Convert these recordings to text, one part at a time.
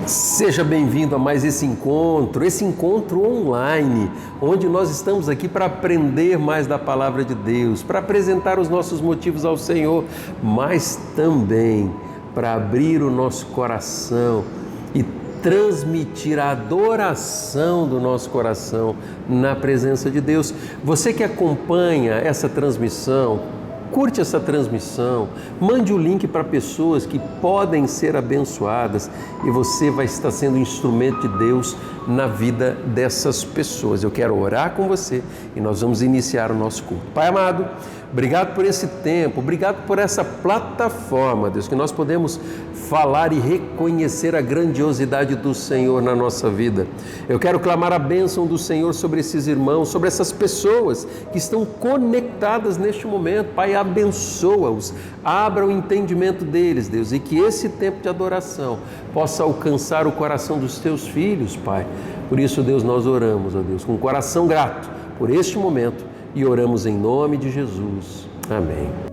Seja bem-vindo a mais esse encontro online, onde nós estamos aqui para aprender mais da Palavra de Deus, para apresentar os nossos motivos ao Senhor, mas também para abrir o nosso coração e transmitir a adoração do nosso coração na presença de Deus. Você que acompanha essa transmissão, curte essa transmissão, mande o link para pessoas que podem ser abençoadas e você vai estar sendo instrumento de Deus na vida dessas pessoas. Eu quero orar com você e nós vamos iniciar o nosso culto. Pai amado, obrigado por esse tempo, obrigado por essa plataforma, Deus, que nós podemos falar e reconhecer a grandiosidade do Senhor na nossa vida. Eu quero clamar a bênção do Senhor sobre esses irmãos, sobre essas pessoas que estão conectadas neste momento. Pai, abençoa-os, abra o entendimento deles, Deus, e que esse tempo de adoração possa alcançar o coração dos teus filhos, Pai. Por isso, Deus, nós oramos, ó Deus, com um coração grato por este momento e oramos em nome de Jesus. Amém.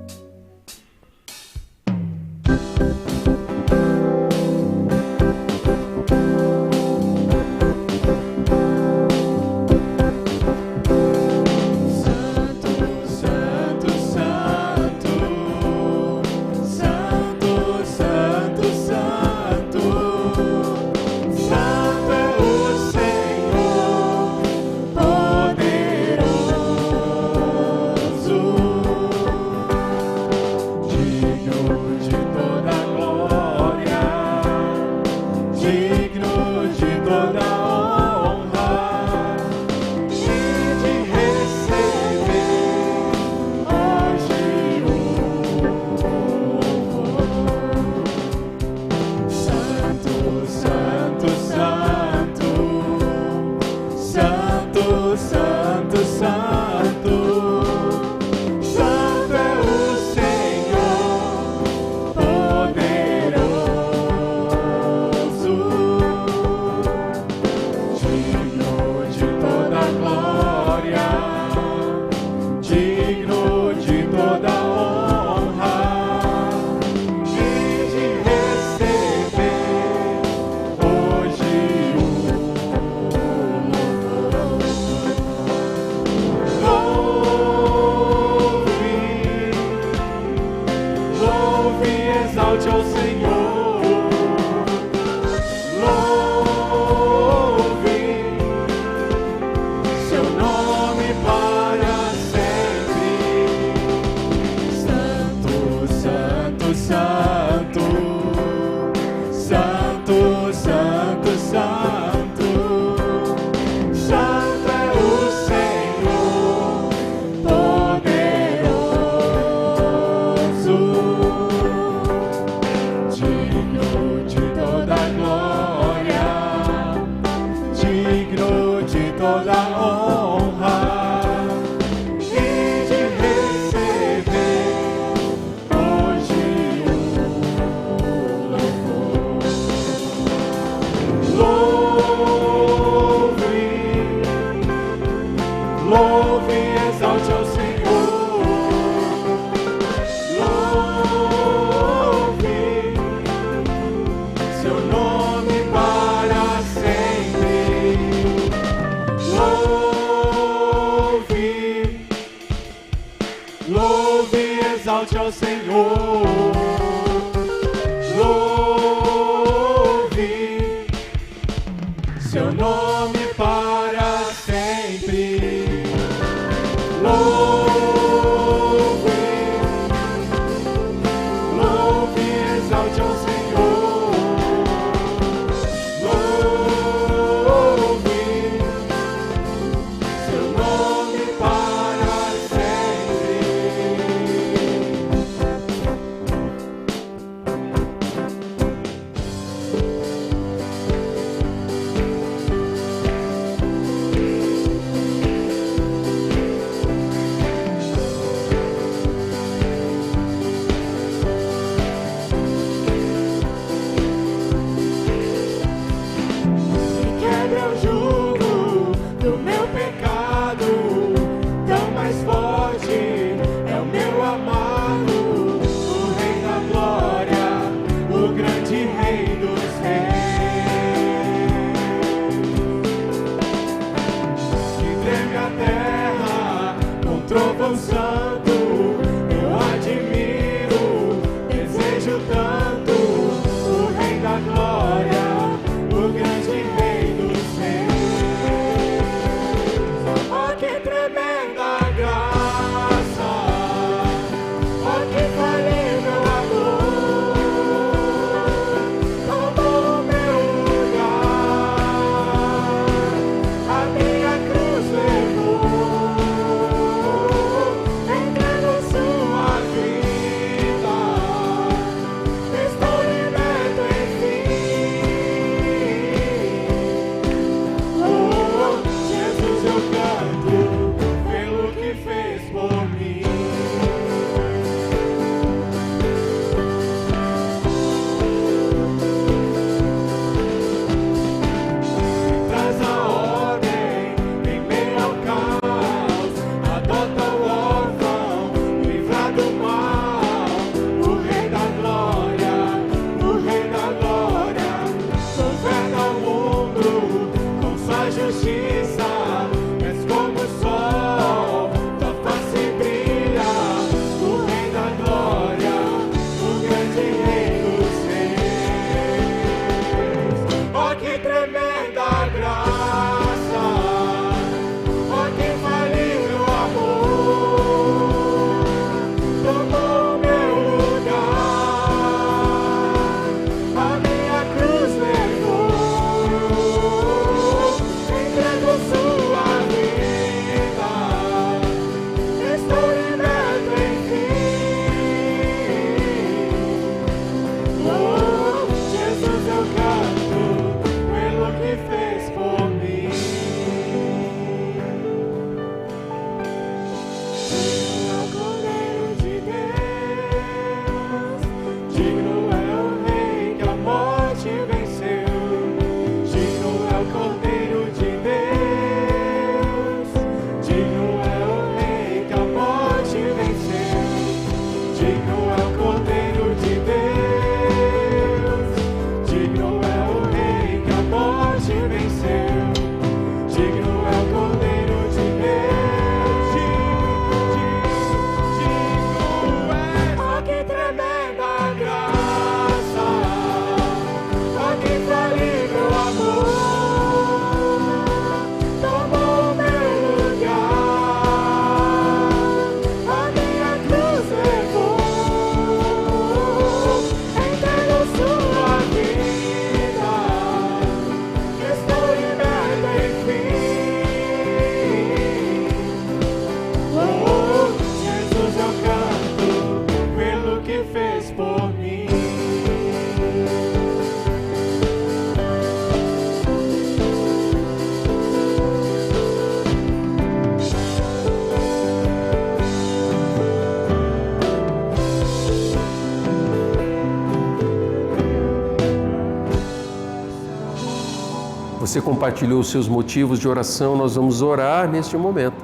você compartilhou os seus motivos de oração, nós vamos orar neste momento,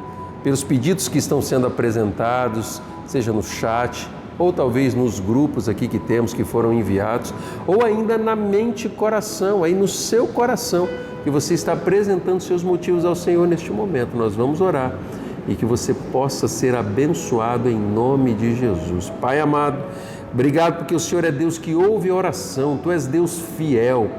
pelos pedidos que estão sendo apresentados, seja no chat, ou talvez nos grupos aqui que temos, que foram enviados, ou ainda na mente e coração, aí no seu coração, que você está apresentando seus motivos ao Senhor neste momento. Nós vamos orar e que você possa ser abençoado em nome de Jesus. Pai amado, obrigado porque o Senhor é Deus que ouve a oração, Tu és Deus fiel.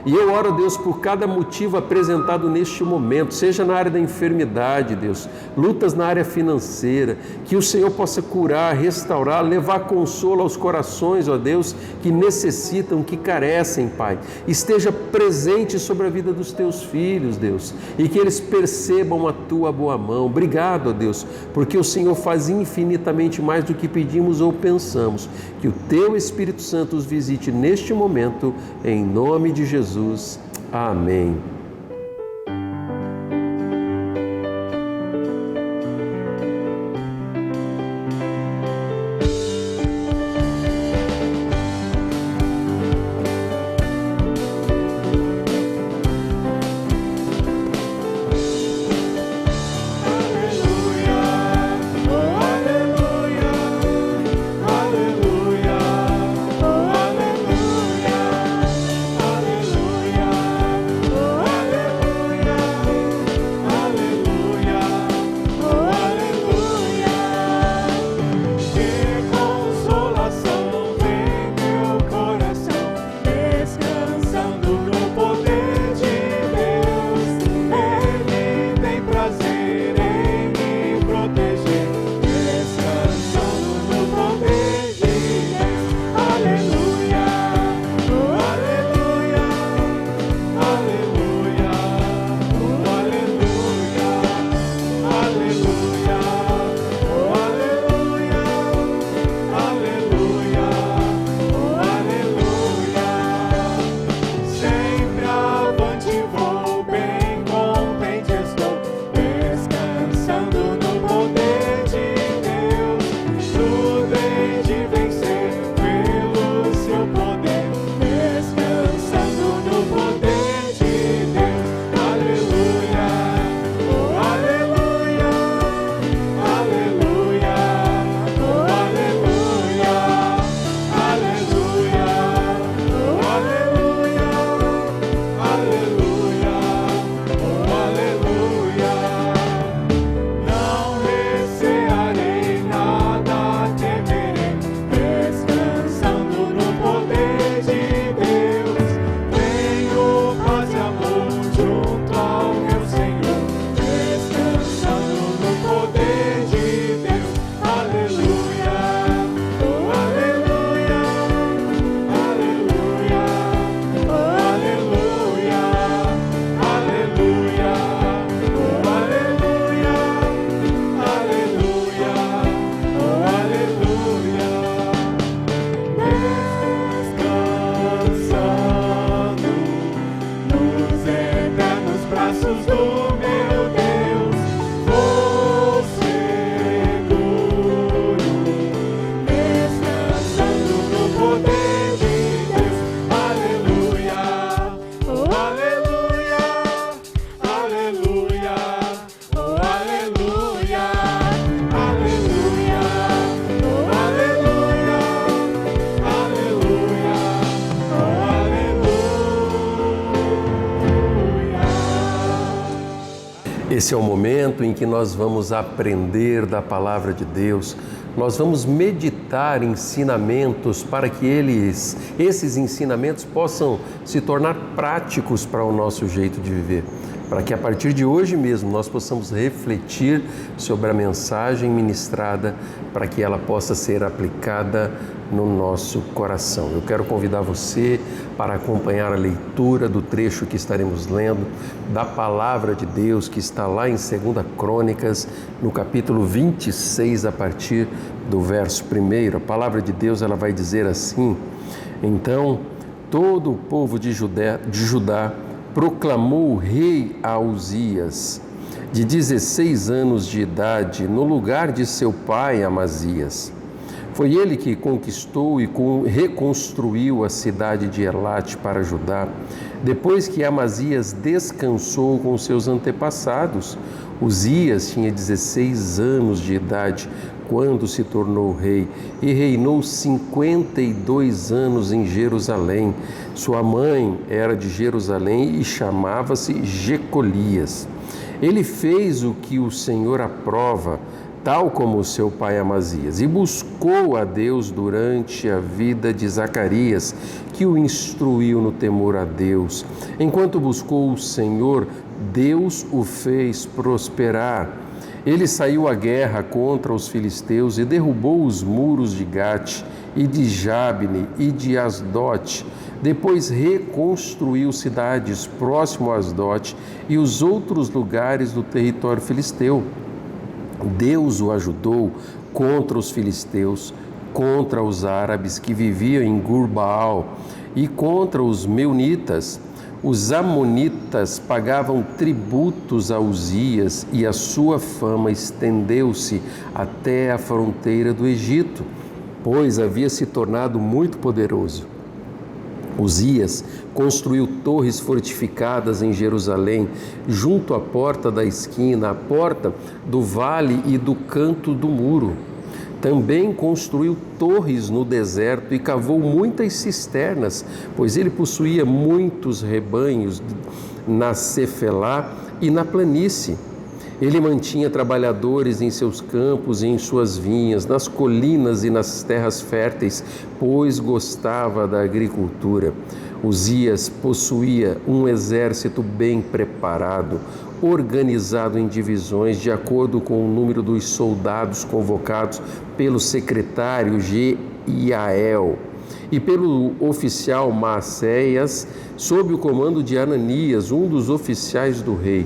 E eu oro, Deus, por cada motivo apresentado neste momento, seja na área da enfermidade, Deus, lutas na área financeira, que o Senhor possa curar, restaurar, levar consolo aos corações, ó Deus, que necessitam, que carecem, Pai. Esteja presente sobre a vida dos Teus filhos, Deus, e que eles percebam a Tua boa mão. Obrigado, ó Deus, porque o Senhor faz infinitamente mais do que pedimos ou pensamos. Que o Teu Espírito Santo os visite neste momento, em nome de Jesus. Amém. Esse é o momento em que nós vamos aprender da Palavra de Deus, nós vamos meditar ensinamentos para que esses ensinamentos possam se tornar práticos para o nosso jeito de viver, para que a partir de hoje mesmo nós possamos refletir sobre a mensagem ministrada, para que ela possa ser aplicada no nosso coração. Eu quero convidar você para acompanhar a leitura do trecho que estaremos lendo da Palavra de Deus, que está lá em 2 Crônicas, no capítulo 26, a partir do verso 1. A Palavra de Deus ela vai dizer assim: Então todo o povo de Judá proclamou o rei a Uzias, de 16 anos de idade, no lugar de seu pai Amazias. Foi ele que conquistou e reconstruiu a cidade de Elate para Judá, depois que Amazias descansou com seus antepassados. Uzias tinha 16 anos de idade quando se tornou rei e reinou 52 anos em Jerusalém. Sua mãe era de Jerusalém e chamava-se Jecolias. Ele fez o que o Senhor aprova, tal como seu pai Amazias, e buscou a Deus durante a vida de Zacarias, que o instruiu no temor a Deus. Enquanto buscou o Senhor, Deus o fez prosperar. Ele saiu à guerra contra os filisteus e derrubou os muros de Gate e de Jabne e de Asdote. Depois reconstruiu cidades próximo a Asdote e os outros lugares do território filisteu. Deus o ajudou contra os filisteus, contra os árabes que viviam em Gur-Baal e contra os meunitas. Os amonitas pagavam tributos a Uzias e a sua fama estendeu-se até a fronteira do Egito, pois havia se tornado muito poderoso. Uzias construiu torres fortificadas em Jerusalém, junto à porta da esquina, à porta do vale e do canto do muro. Também construiu torres no deserto e cavou muitas cisternas, pois ele possuía muitos rebanhos na Cefelá e na planície. Ele mantinha trabalhadores em seus campos e em suas vinhas, nas colinas e nas terras férteis, pois gostava da agricultura. Uzias possuía um exército bem preparado, organizado em divisões de acordo com o número dos soldados convocados pelo secretário Jeiael e pelo oficial Maacéias, sob o comando de Ananias, um dos oficiais do rei.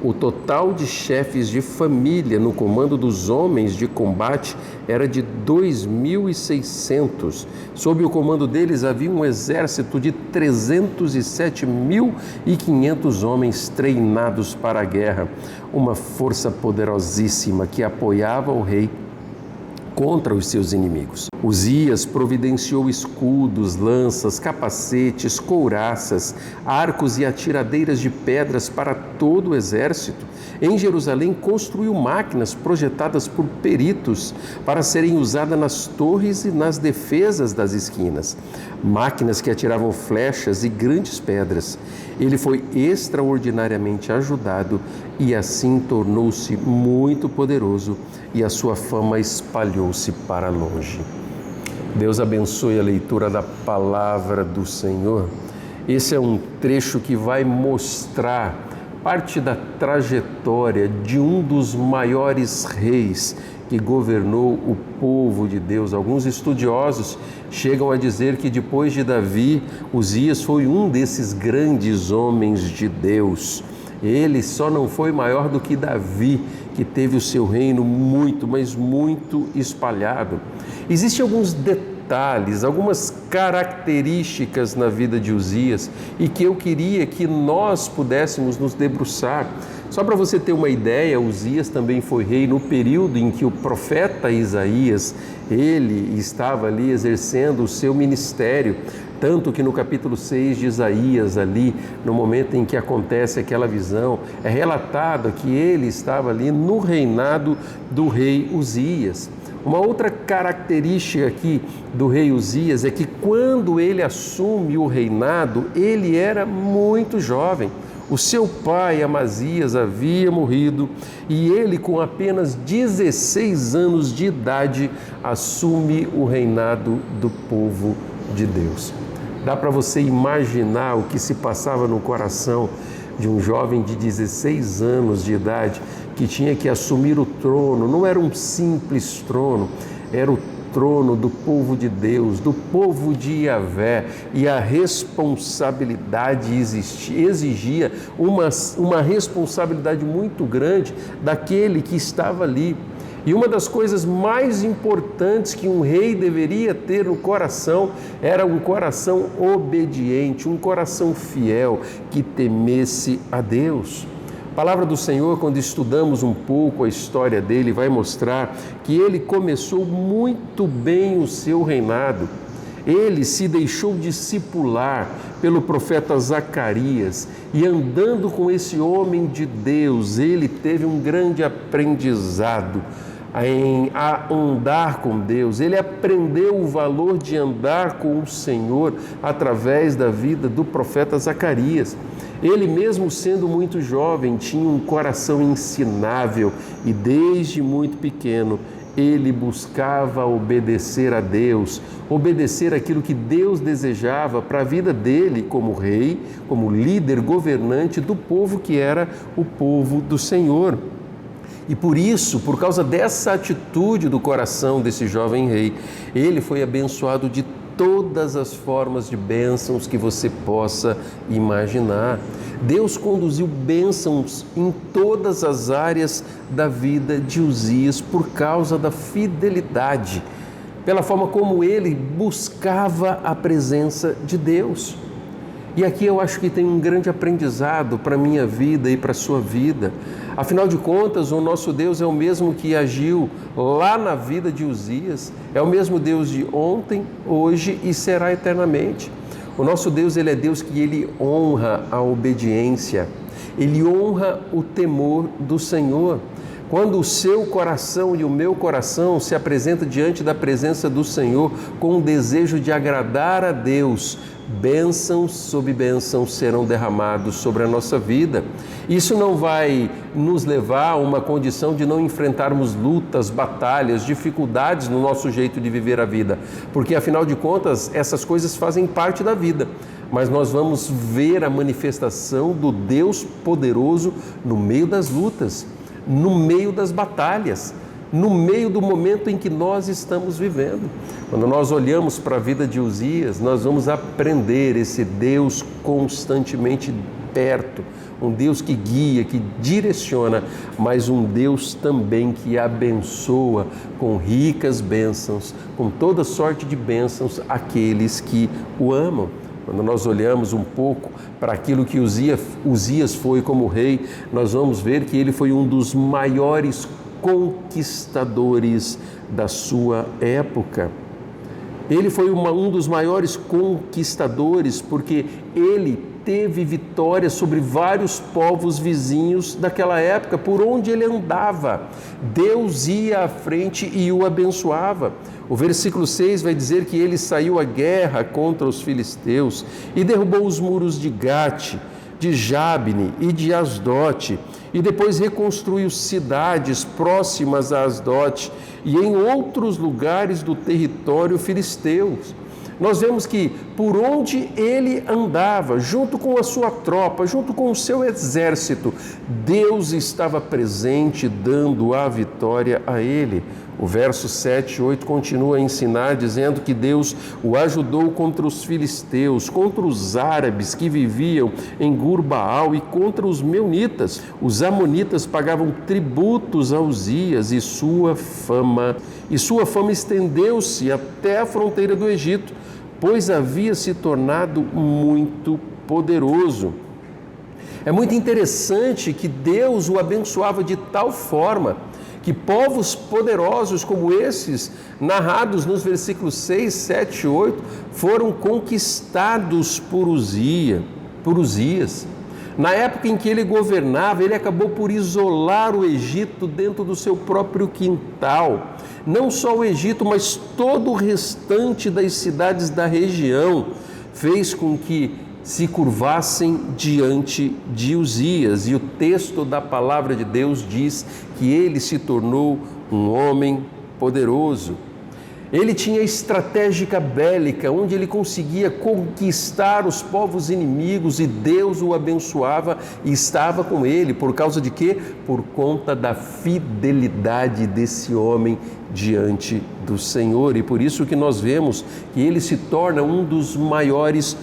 O total de chefes de família no comando dos homens de combate era de 2.600. Sob o comando deles havia um exército de 307.500 homens treinados para a guerra, uma força poderosíssima que apoiava o rei contra os seus inimigos. Uzias providenciou escudos, lanças, capacetes, couraças, arcos e atiradeiras de pedras para todo o exército. Em Jerusalém, construiu máquinas projetadas por peritos para serem usadas nas torres e nas defesas das esquinas. Máquinas que atiravam flechas e grandes pedras. Ele foi extraordinariamente ajudado e assim tornou-se muito poderoso e a sua fama espalhou-se para longe. Deus abençoe a leitura da palavra do Senhor. Esse é um trecho que vai mostrar parte da trajetória de um dos maiores reis que governou o povo de Deus. Alguns estudiosos chegam a dizer que depois de Davi, Uzias foi um desses grandes homens de Deus. Ele só não foi maior do que Davi, que teve o seu reino muito, mas muito espalhado. Existem alguns detalhes, algumas características na vida de Uzias e que eu queria que nós pudéssemos nos debruçar. Só para você ter uma ideia, Uzias também foi rei no período em que o profeta Isaías, ele estava ali exercendo o seu ministério, tanto que no capítulo 6 de Isaías, ali, no momento em que acontece aquela visão, é relatado que ele estava ali no reinado do rei Uzias. Uma outra característica aqui do rei Uzias é que quando ele assume o reinado, ele era muito jovem. O seu pai, Amazias, havia morrido e ele, com apenas 16 anos de idade, assume o reinado do povo de Deus. Dá para você imaginar o que se passava no coração de um jovem de 16 anos de idade que tinha que assumir o trono. Não era um simples trono, era o trono do povo de Deus, do povo de Yahvé, e a responsabilidade exigia uma responsabilidade muito grande daquele que estava ali. E uma das coisas mais importantes que um rei deveria ter no coração era um coração obediente, um coração fiel, que temesse a Deus. A palavra do Senhor, quando estudamos um pouco a história dele, vai mostrar que ele começou muito bem o seu reinado. Ele se deixou discipular pelo profeta Zacarias e andando com esse homem de Deus, ele teve um grande aprendizado em andar com Deus. Ele aprendeu o valor de andar com o Senhor através da vida do profeta Zacarias. Ele mesmo sendo muito jovem, tinha um coração ensinável e desde muito pequeno ele buscava obedecer a Deus, obedecer aquilo que Deus desejava para a vida dele como rei, como líder governante do povo que era o povo do Senhor. E por isso, por causa dessa atitude do coração desse jovem rei, ele foi abençoado de todas as formas de bênçãos que você possa imaginar. Deus conduziu bênçãos em todas as áreas da vida de Uzias por causa da fidelidade, pela forma como ele buscava a presença de Deus. E aqui eu acho que tem um grande aprendizado para a minha vida e para a sua vida. Afinal de contas, o nosso Deus é o mesmo que agiu lá na vida de Uzias, é o mesmo Deus de ontem, hoje e será eternamente. O nosso Deus, ele é Deus que ele honra a obediência, ele honra o temor do Senhor. Quando o seu coração e o meu coração se apresenta diante da presença do Senhor com o desejo de agradar a Deus, bênçãos sobre bênçãos serão derramados sobre a nossa vida. Isso não vai nos levar a uma condição de não enfrentarmos lutas, batalhas, dificuldades no nosso jeito de viver a vida, porque afinal de contas essas coisas fazem parte da vida. Mas nós vamos ver a manifestação do Deus poderoso no meio das lutas, no meio das batalhas, no meio do momento em que nós estamos vivendo. Quando nós olhamos para a vida de Uzias, nós vamos aprender esse Deus constantemente perto, um Deus que guia, que direciona, mas um Deus também que abençoa com ricas bênçãos, com toda sorte de bênçãos aqueles que o amam. Quando nós olhamos um pouco para aquilo que Uzias foi como rei, nós vamos ver que ele foi um dos maiores conquistadores da sua época. Ele foi um dos maiores conquistadores porque ele teve vitória sobre vários povos vizinhos daquela época, por onde ele andava. Deus ia à frente e o abençoava. O versículo 6 vai dizer que ele saiu à guerra contra os filisteus e derrubou os muros de Gate, de Jabne e de Asdote, e depois reconstruiu cidades próximas a Asdote e em outros lugares do território filisteu. Nós vemos que por onde ele andava, junto com a sua tropa, junto com o seu exército, Deus estava presente, dando a vitória a ele. O verso 7 e 8 continua a ensinar, dizendo que Deus o ajudou contra os filisteus, contra os árabes que viviam em Gur-Baal e contra os meunitas. Os amonitas pagavam tributos a Uzias e sua fama estendeu-se até a fronteira do Egito, pois havia se tornado muito poderoso. É muito interessante que Deus o abençoava de tal forma que povos poderosos como esses, narrados nos versículos 6, 7 e 8, foram conquistados por Uzias. Na época em que ele governava, ele acabou por isolar o Egito dentro do seu próprio quintal. Não só o Egito, mas todo o restante das cidades da região fez com que se curvassem diante de Uzias. E o texto da palavra de Deus diz que ele se tornou um homem poderoso. Ele tinha estratégia bélica, onde ele conseguia conquistar os povos inimigos e Deus o abençoava e estava com ele. Por causa de quê? Por conta da fidelidade desse homem diante do Senhor. E por isso que nós vemos que ele se torna um dos maiores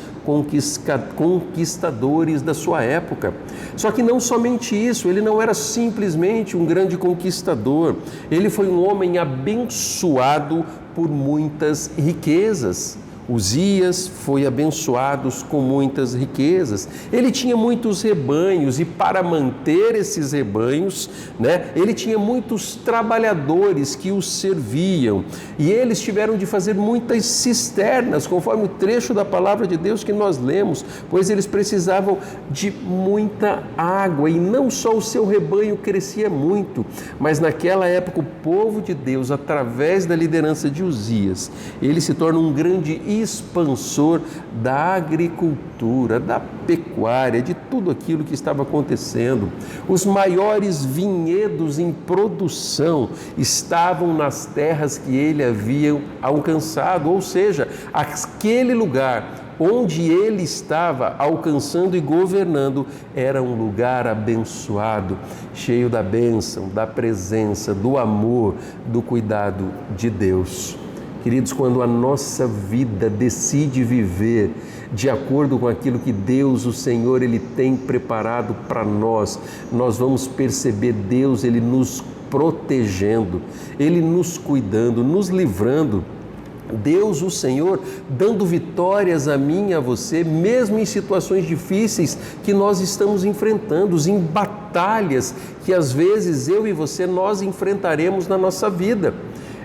conquistadores da sua época. Só que não somente isso, ele não era simplesmente um grande conquistador, ele foi um homem abençoado por muitas riquezas. Uzias foi abençoado com muitas riquezas. Ele tinha muitos rebanhos e para manter esses rebanhos, ele tinha muitos trabalhadores que os serviam. E eles tiveram de fazer muitas cisternas, conforme o trecho da palavra de Deus que nós lemos, pois eles precisavam de muita água. E não só o seu rebanho crescia muito, mas naquela época o povo de Deus, através da liderança de Uzias, ele se torna um grande expansor da agricultura, da pecuária, de tudo aquilo que estava acontecendo. Os maiores vinhedos em produção estavam nas terras que ele havia alcançado, ou seja, aquele lugar onde ele estava alcançando e governando era um lugar abençoado, cheio da bênção, da presença, do amor, do cuidado de Deus. Queridos, quando a nossa vida decide viver de acordo com aquilo que Deus, o Senhor, Ele tem preparado para nós, nós vamos perceber Deus, Ele nos protegendo, Ele nos cuidando, nos livrando. Deus, o Senhor, dando vitórias a mim e a você, mesmo em situações difíceis que nós estamos enfrentando, em batalhas que às vezes eu e você nós enfrentaremos na nossa vida.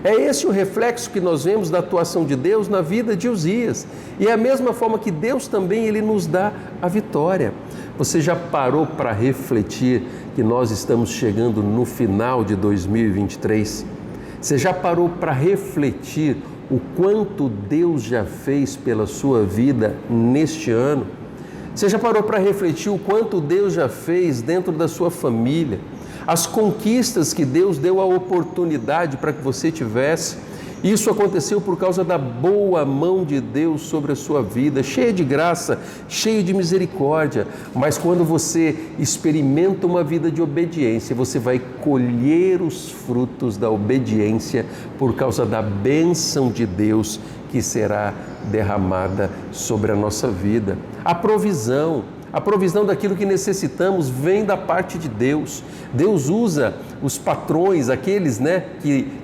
É esse o reflexo que nós vemos da atuação de Deus na vida de Uzias. E é a mesma forma que Deus também Ele nos dá a vitória. Você já parou para refletir que nós estamos chegando no final de 2023? Você já parou para refletir o quanto Deus já fez pela sua vida neste ano? Você já parou para refletir o quanto Deus já fez dentro da sua família? As conquistas que Deus deu a oportunidade para que você tivesse? Isso aconteceu por causa da boa mão de Deus sobre a sua vida, cheia de graça, cheia de misericórdia. Mas quando você experimenta uma vida de obediência, você vai colher os frutos da obediência por causa da bênção de Deus que será derramada sobre a nossa vida. A provisão daquilo que necessitamos vem da parte de Deus. Deus usa os patrões, aqueles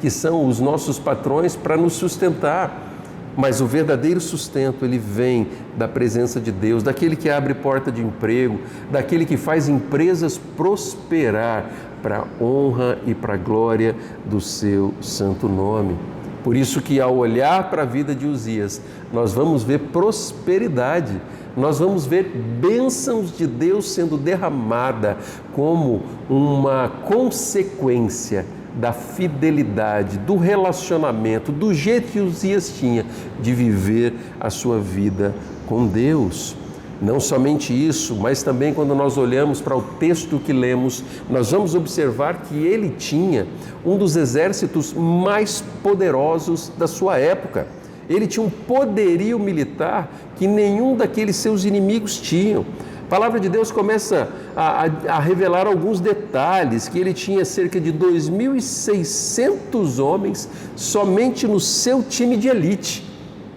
que são os nossos patrões, para nos sustentar. Mas o verdadeiro sustento, ele vem da presença de Deus, daquele que abre porta de emprego, daquele que faz empresas prosperar para a honra e para a glória do seu santo nome. Por isso que ao olhar para a vida de Uzias, nós vamos ver prosperidade, nós vamos ver bênçãos de Deus sendo derramada como uma consequência da fidelidade, do relacionamento, do jeito que Uzias tinha de viver a sua vida com Deus. Não somente isso, mas também quando nós olhamos para o texto que lemos, nós vamos observar que ele tinha um dos exércitos mais poderosos da sua época. Ele tinha um poderio militar que nenhum daqueles seus inimigos tinham. A palavra de Deus começa a revelar alguns detalhes, que ele tinha cerca de 2.600 homens somente no seu time de elite,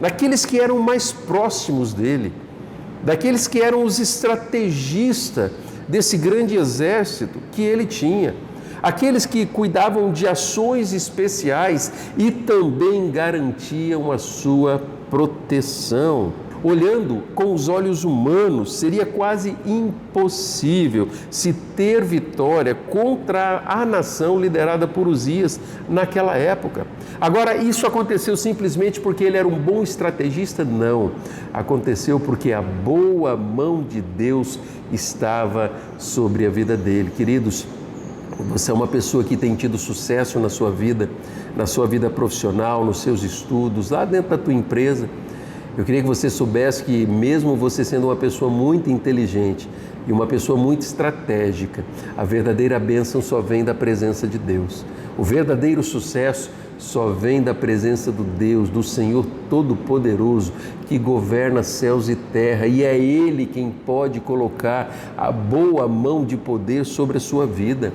daqueles que eram mais próximos dele, daqueles que eram os estrategistas desse grande exército que ele tinha, aqueles que cuidavam de ações especiais e também garantiam a sua proteção. Olhando com os olhos humanos, seria quase impossível se ter vitória contra a nação liderada por Uzias naquela época. Agora, isso aconteceu simplesmente porque ele era um bom estrategista? Não. Aconteceu porque a boa mão de Deus estava sobre a vida dele. Queridos, você é uma pessoa que tem tido sucesso na sua vida profissional, nos seus estudos, lá dentro da tua empresa. Eu queria que você soubesse que mesmo você sendo uma pessoa muito inteligente e uma pessoa muito estratégica, a verdadeira bênção só vem da presença de Deus. O verdadeiro sucesso só vem da presença do Deus, do Senhor Todo-Poderoso, que governa céus e terra, e é Ele quem pode colocar a boa mão de poder sobre a sua vida.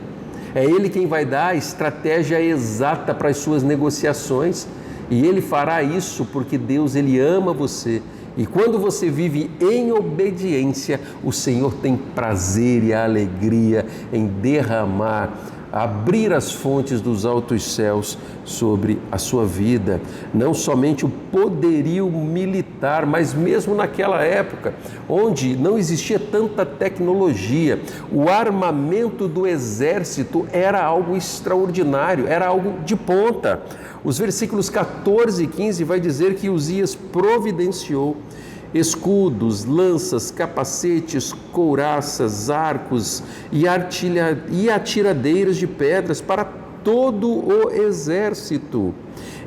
É Ele quem vai dar a estratégia exata para as suas negociações. E Ele fará isso porque Deus, Ele ama você. E quando você vive em obediência, o Senhor tem prazer e alegria em derramar abrir as fontes dos altos céus sobre a sua vida. Não somente o poderio militar, mas mesmo naquela época, onde não existia tanta tecnologia, o armamento do exército era algo extraordinário, era algo de ponta. Os versículos 14 e 15 vai dizer que Uzias providenciou escudos, lanças, capacetes, couraças, arcos e atiradeiras de pedras para todo o exército.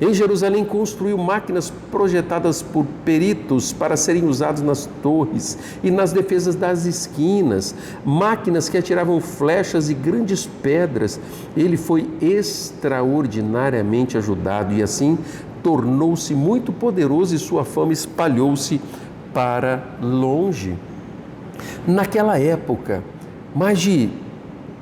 Em Jerusalém construiu máquinas projetadas por peritos para serem usadas nas torres e nas defesas das esquinas, máquinas que atiravam flechas e grandes pedras. Ele foi extraordinariamente ajudado e assim tornou-se muito poderoso e sua fama espalhou-se para longe. Naquela época, mais de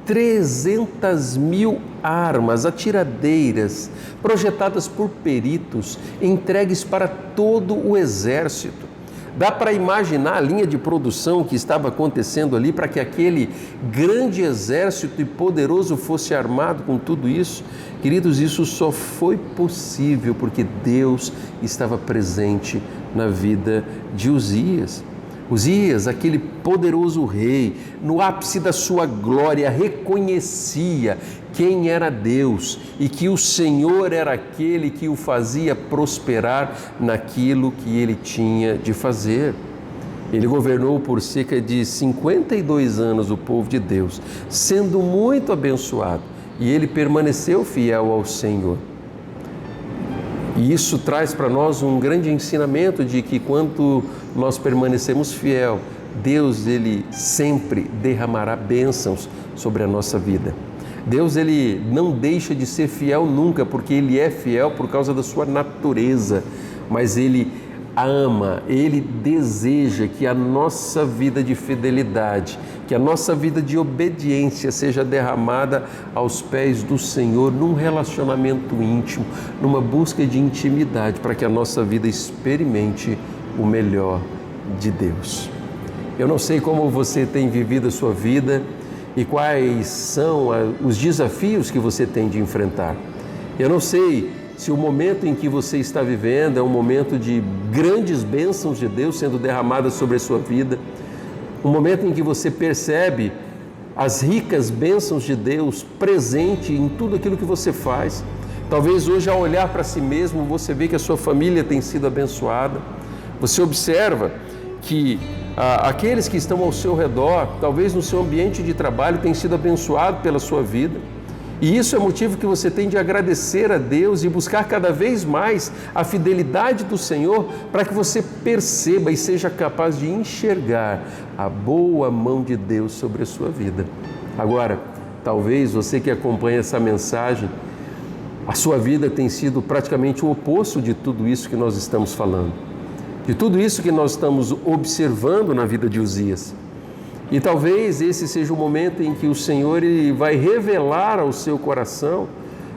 300 mil armas, atiradeiras, projetadas por peritos, entregues para todo o exército. Dá para imaginar a linha de produção que estava acontecendo ali para que aquele grande exército e poderoso fosse armado com tudo isso? Queridos, isso só foi possível porque Deus estava presente na vida de Uzias. Uzias, aquele poderoso rei, no ápice da sua glória, reconhecia quem era Deus e que o Senhor era aquele que o fazia prosperar naquilo que ele tinha de fazer. Ele governou por cerca de 52 anos o povo de Deus, sendo muito abençoado, e ele permaneceu fiel ao Senhor. E isso traz para nós um grande ensinamento de que quando nós permanecemos fiel, Deus ele sempre derramará bênçãos sobre a nossa vida. Deus ele não deixa de ser fiel nunca, porque ele é fiel por causa da sua natureza, mas ele ama, ele deseja que a nossa vida de fidelidade, que a nossa vida de obediência seja derramada aos pés do Senhor num relacionamento íntimo, numa busca de intimidade, para que a nossa vida experimente o melhor de Deus. Eu não sei como você tem vivido a sua vida e quais são os desafios que você tem de enfrentar. Eu não sei se o momento em que você está vivendo é um momento de grandes bênçãos de Deus sendo derramadas sobre a sua vida, um momento em que você percebe as ricas bênçãos de Deus presente em tudo aquilo que você faz. Talvez hoje, ao olhar para si mesmo, você vê que a sua família tem sido abençoada. Você observa que aqueles que estão ao seu redor, talvez no seu ambiente de trabalho, têm sido abençoados pela sua vida. E isso é motivo que você tem de agradecer a Deus e buscar cada vez mais a fidelidade do Senhor para que você perceba e seja capaz de enxergar a boa mão de Deus sobre a sua vida. Agora, talvez você que acompanha essa mensagem, a sua vida tem sido praticamente o oposto de tudo isso que nós estamos falando, de tudo isso que nós estamos observando na vida de Uzias. E talvez esse seja o momento em que o Senhor ele vai revelar ao seu coração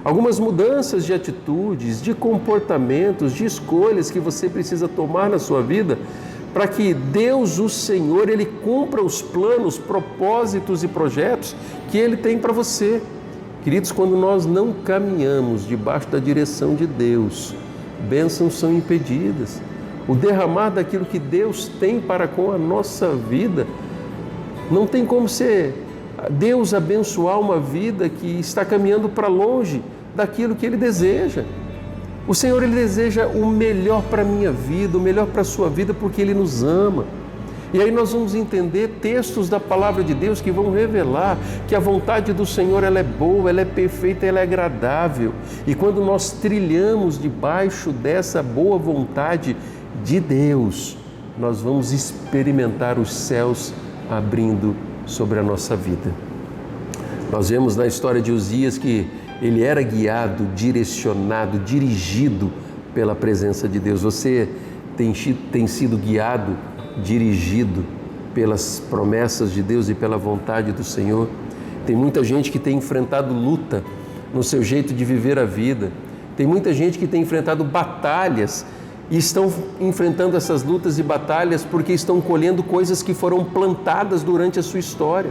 algumas mudanças de atitudes, de comportamentos, de escolhas que você precisa tomar na sua vida para que Deus, o Senhor, ele cumpra os planos, propósitos e projetos que ele tem para você. Queridos, quando nós não caminhamos debaixo da direção de Deus, bênçãos são impedidas. O derramar daquilo que Deus tem para com a nossa vida, não tem como ser Deus abençoar uma vida que está caminhando para longe daquilo que Ele deseja. O Senhor, Ele deseja o melhor para a minha vida, o melhor para a sua vida, porque Ele nos ama. E aí nós vamos entender textos da Palavra de Deus que vão revelar que a vontade do Senhor ela é boa, ela é perfeita, ela é agradável. E quando nós trilhamos debaixo dessa boa vontade de Deus, nós vamos experimentar os céus abrindo sobre a nossa vida. Nós vemos na história de Uzias que ele era guiado, direcionado, dirigido pela presença de Deus. Você tem sido guiado, dirigido pelas promessas de Deus e pela vontade do Senhor? Tem muita gente que tem enfrentado luta no seu jeito de viver a vida. Tem muita gente que tem enfrentado batalhas e estão enfrentando essas lutas e batalhas porque estão colhendo coisas que foram plantadas durante a sua história.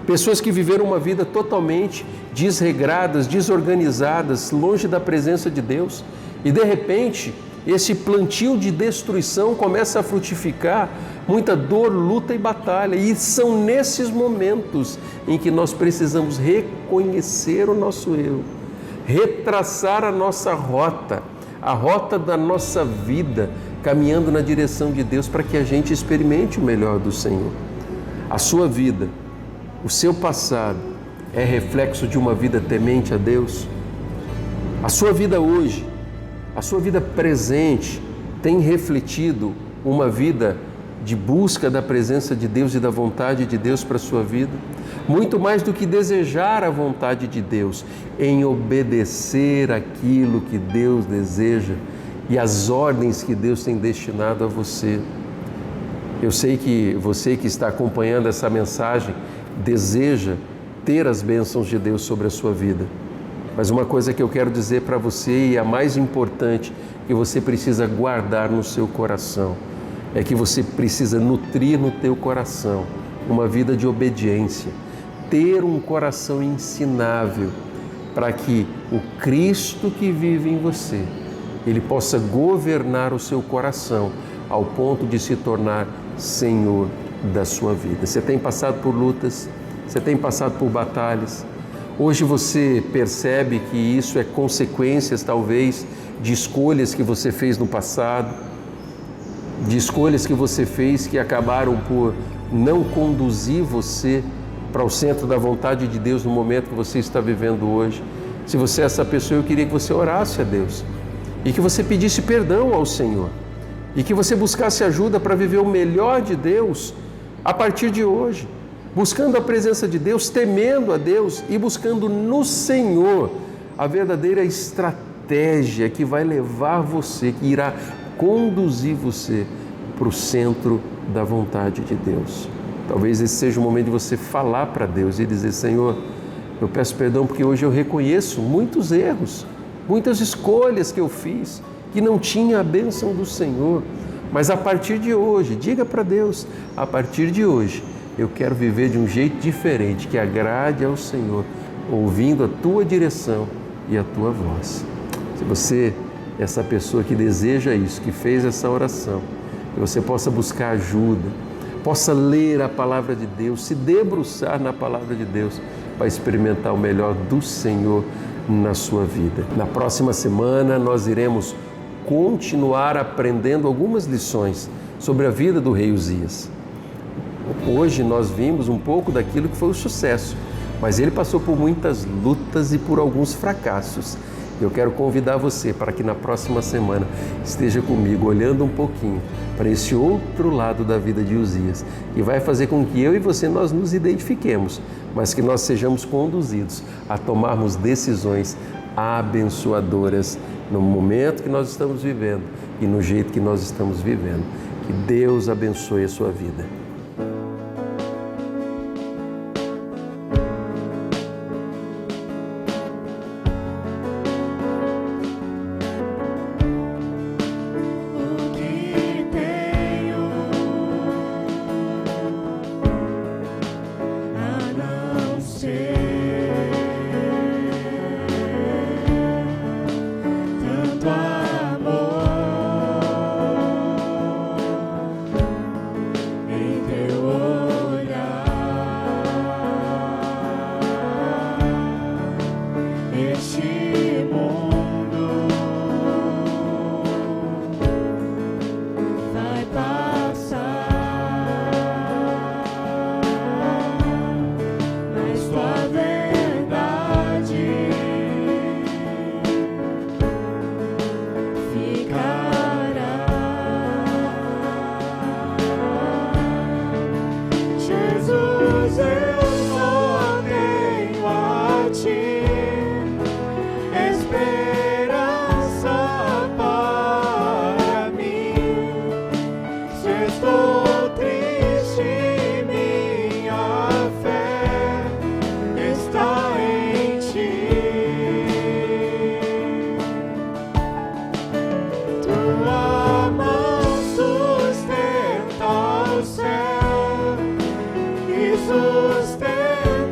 Pessoas que viveram uma vida totalmente desregradas, desorganizadas, longe da presença de Deus. E de repente, esse plantio de destruição começa a frutificar, muita dor, luta e batalha. E são nesses momentos em que nós precisamos reconhecer o nosso erro, retraçar a nossa rota, a rota da nossa vida, caminhando na direção de Deus para que a gente experimente o melhor do Senhor. A sua vida, o seu passado é reflexo de uma vida temente a Deus? A sua vida hoje, a sua vida presente tem refletido uma vida de busca da presença de Deus e da vontade de Deus para a sua vida? Muito mais do que desejar a vontade de Deus, em obedecer aquilo que Deus deseja e as ordens que Deus tem destinado a você. Eu sei que você que está acompanhando essa mensagem deseja ter as bênçãos de Deus sobre a sua vida. Mas uma coisa que eu quero dizer para você, e a mais importante, que você precisa guardar no seu coração, é que você precisa nutrir no teu coração uma vida de obediência, ter um coração ensinável, para que o Cristo que vive em você, Ele possa governar o seu coração ao ponto de se tornar Senhor da sua vida. Você tem passado por lutas, você tem passado por batalhas. Hoje você percebe que isso é consequências, talvez, de escolhas que você fez no passado, de escolhas que você fez que acabaram por não conduzir você para o centro da vontade de Deus no momento que você está vivendo hoje. Se você é essa pessoa, eu queria que você orasse a Deus e que você pedisse perdão ao Senhor e que você buscasse ajuda para viver o melhor de Deus a partir de hoje, buscando a presença de Deus, temendo a Deus e buscando no Senhor a verdadeira estratégia que vai levar você, que irá conduzir você para o centro da vontade de Deus. Talvez esse seja o momento de você falar para Deus e dizer: Senhor, eu peço perdão porque hoje eu reconheço muitos erros, muitas escolhas que eu fiz, que não tinha a bênção do Senhor. Mas a partir de hoje, diga para Deus, a partir de hoje, eu quero viver de um jeito diferente, que agrade ao Senhor, ouvindo a tua direção e a tua voz. Se você é essa pessoa que deseja isso, que fez essa oração, que você possa buscar ajuda, possa ler a palavra de Deus, se debruçar na palavra de Deus, para experimentar o melhor do Senhor na sua vida. Na próxima semana nós iremos continuar aprendendo algumas lições sobre a vida do rei Uzias. Hoje nós vimos um pouco daquilo que foi o sucesso, mas ele passou por muitas lutas e por alguns fracassos. Eu quero convidar você para que na próxima semana esteja comigo olhando um pouquinho para esse outro lado da vida de Uzias, que vai fazer com que eu e você nós nos identifiquemos, mas que nós sejamos conduzidos a tomarmos decisões abençoadoras no momento que nós estamos vivendo e no jeito que nós estamos vivendo. Que Deus abençoe a sua vida. Sustenta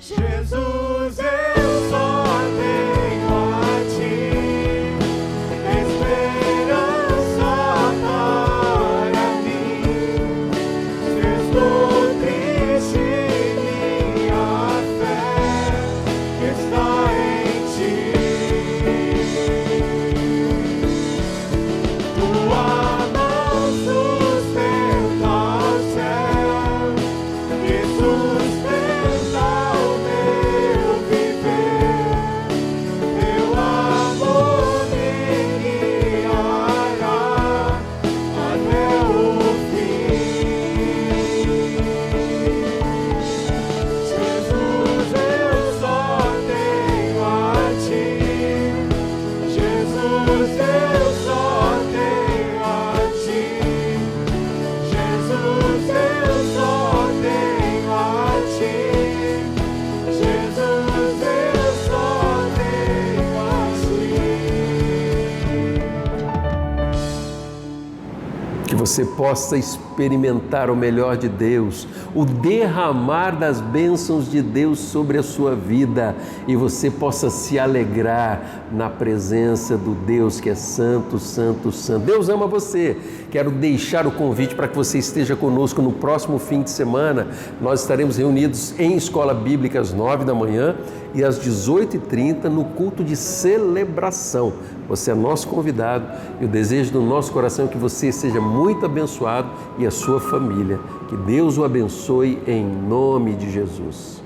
Jesus, eu só tenho a ti, esperança para mim. Se estou triste, minha fé está em ti. Tua mão sustenta o céu e sustenta o meu viver. Teu amor me guiará até o fim. Jesus, eu só tenho a ti. Jesus, eu só tenho a ti. Jesus, eu só tenho a ti. Jesus, eu só tenho a ti. Que você possa experimentar o melhor de Deus, o derramar das bênçãos de Deus sobre a sua vida e você possa se alegrar na presença do Deus que é santo, santo, santo. Deus ama você. Quero deixar o convite para que você esteja conosco no próximo fim de semana. Nós estaremos reunidos em Escola Bíblica às 9 da manhã e às 18h30 no culto de celebração. Você é nosso convidado e o desejo do nosso coração é que você seja muito abençoado e a sua família. Que Deus o abençoe em nome de Jesus.